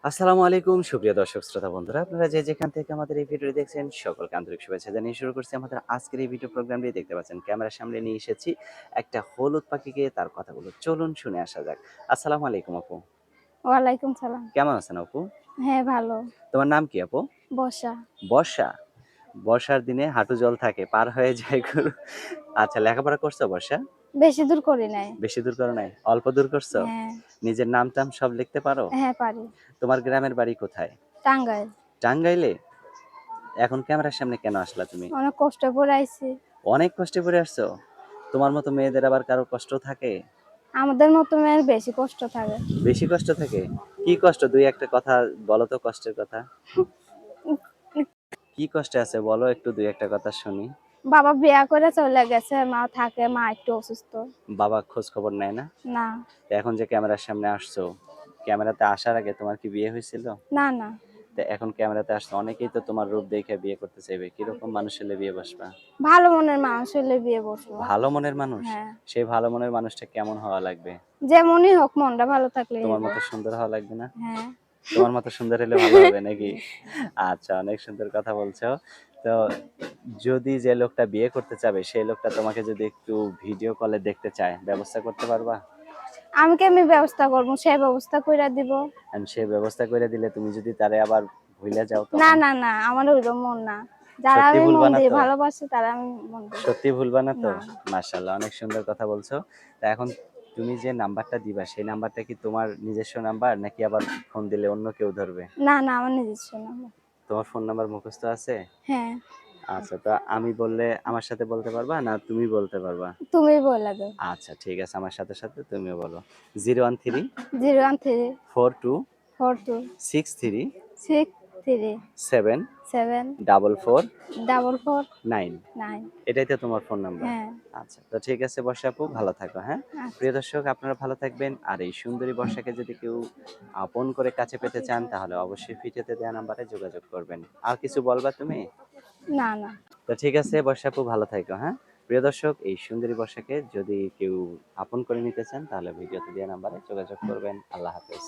আসসালামু আলাইকুম সুপ্রিয় দর্শক শ্রোতা বন্ধুরা, আপনারা যে যেখান থেকে আমাদের এই ভিডিওটি দেখছেন সকলকে আন্তরিক শুভেচ্ছা জানিয়ে শুরু করছি আমাদের আজকের এই ভিডিও প্রোগ্রামটি। দেখতে পাচ্ছেন ক্যামেরার সামনে নিয়ে এসেছি একটা হলুদ পাখিকে, তার কথাগুলো চলুন শুনে আসা যাক। আসসালামু আলাইকুম আপু। ওয়ালাইকুম সালাম। কেমন আছেন আপু? হ্যাঁ, ভালো। তোমার নাম কি আপু? বর্ষা। বর্ষা। বর্ষার দিনে হাঁটু জল থাকে, পার হয়ে যায় গরু। আচ্ছা, লেখাপড়া করছো বর্ষা? বেশি দূর করি নাই। বেশি দূর করো নাই, অল্প দূর করছো? হ্যাঁ, নিজের নাম টাম সব লিখতে পারো? হ্যাঁ পারি। তোমার গ্রামের বাড়ি কোথায়? টাঙ্গাইল। টাঙ্গাইলে? এখন ক্যামেরার সামনে কেন আসলা তুমি? অনেক কষ্ট করে আইছি। অনেক কষ্টে করে আসছো? তোমার মতো মেয়েদের আবার কারো কষ্ট থাকে? আমাদের মতো মেয়ের বেশি কষ্ট থাকে। বেশি কষ্ট থাকে? কি কষ্ট? ২-১ টা কথা বলো তো, কষ্টের কথা। কি কষ্টে আছে বলো, একটু ২-১ টা কথা শুনি। বাবা বিয়া করে চলে গেছে, মা থাকে, মা একটু অসুস্থ। বাবা খোঁজ খবর নেয় না? না, তো এখন যে ক্যামেরার সামনে আসছো, ক্যামেরাতে আসার আগে তোমার কি বিয়ে হয়েছিল? না, না। তো এখন ক্যামেরাতে আসছো, অনেকেই তো তোমার রূপ দেখে বিয়ে করতে চাইবে। কিরকম মানুষ হলে বিয়ে বসবা? ভালো মনের মানুষ হলে বিয়ে বসবো। ভালো মনের মানুষ? হ্যাঁ, সেই ভালো মনের মানুষটা কেমন হওয়া লাগবে? যেমনই হোক মনটা ভালো থাকলেই তোমার হইবো। মতো সুন্দর হওয়া লাগবে না? হ্যাঁ। তোমার মতো সুন্দর হলে ভালো হবে নাকি? আচ্ছা, অনেক সুন্দর কথা বলছো। তো যদি যে লোকটা বিয়ে করতে চাবে, সেই লোকটা তোমাকে যদি একটু ভিডিও কলে দেখতে চায়, ব্যবস্থা করতে পারবা? আমি কেমনি ব্যবস্থা করবো, সে ব্যবস্থা কইরা দিব। সে ব্যবস্থা করে দিলে তুমি যদি তারে আবার ভুইলা যাও না, তখন? না, না, আমার ওইরকম মন না। যারা সত্যি আমি ভুলবা মন না দিয়ে তো? ভালোবাসি তারা আমি মন দিই। সত্যি ভুলবা না তো? না, মাশাআল্লাহ, অনেক সুন্দর কথা বলছো। তা এখন তুমি যে নাম্বারটা দিবা, সেই নাম্বারটা কি তোমার নিজস্ব নাম্বার, নাকি আবার ফোন দিলে অন্য কেউ ধরবে? না, না, আমার নিজস্ব না। তোমার ফোন নাম্বার মুখস্থ আছে? হ্যাঁ, আচ্ছা, তো আমি বললে আমার সাথে বলতে পারবা, না তুমি বলতে পারবা? তুমি বলে দাও। আচ্ছা, ঠিক আছে, আমার সাথে সাথে তুমিও বলো। 013 013 42 42 63 63 7 7 44 44 9। 9। এটাই তো তোমার ফোন নাম্বার? হ্যাঁ, আচ্ছা, তো ঠিক আছে বর্ষা আপু, ভালো থাকো, হ্যাঁ? আচ্ছা। প্রিয় দর্শক, আপনারা ভালো থাকবেন। আর এই সুন্দরী বর্ষাকে যদি কেউ আপন করে কাছে পেতে চান, তাহলে অবশ্যই ভিডিওতে দেওয়া নাম্বারে যোগাযোগ করবেন। আর কিছু বলবা তুমি? না, না। তো ঠিক আছে বর্ষা আপু, ভালো থাকো, হ্যাঁ? প্রিয় দর্শক, এই সুন্দরী বর্ষাকে যদি কেউ আপন করে নিতে চান, তাহলে ভিডিওতে দেওয়া নাম্বারে যোগাযোগ করবেন। আল্লাহ হাফেজ।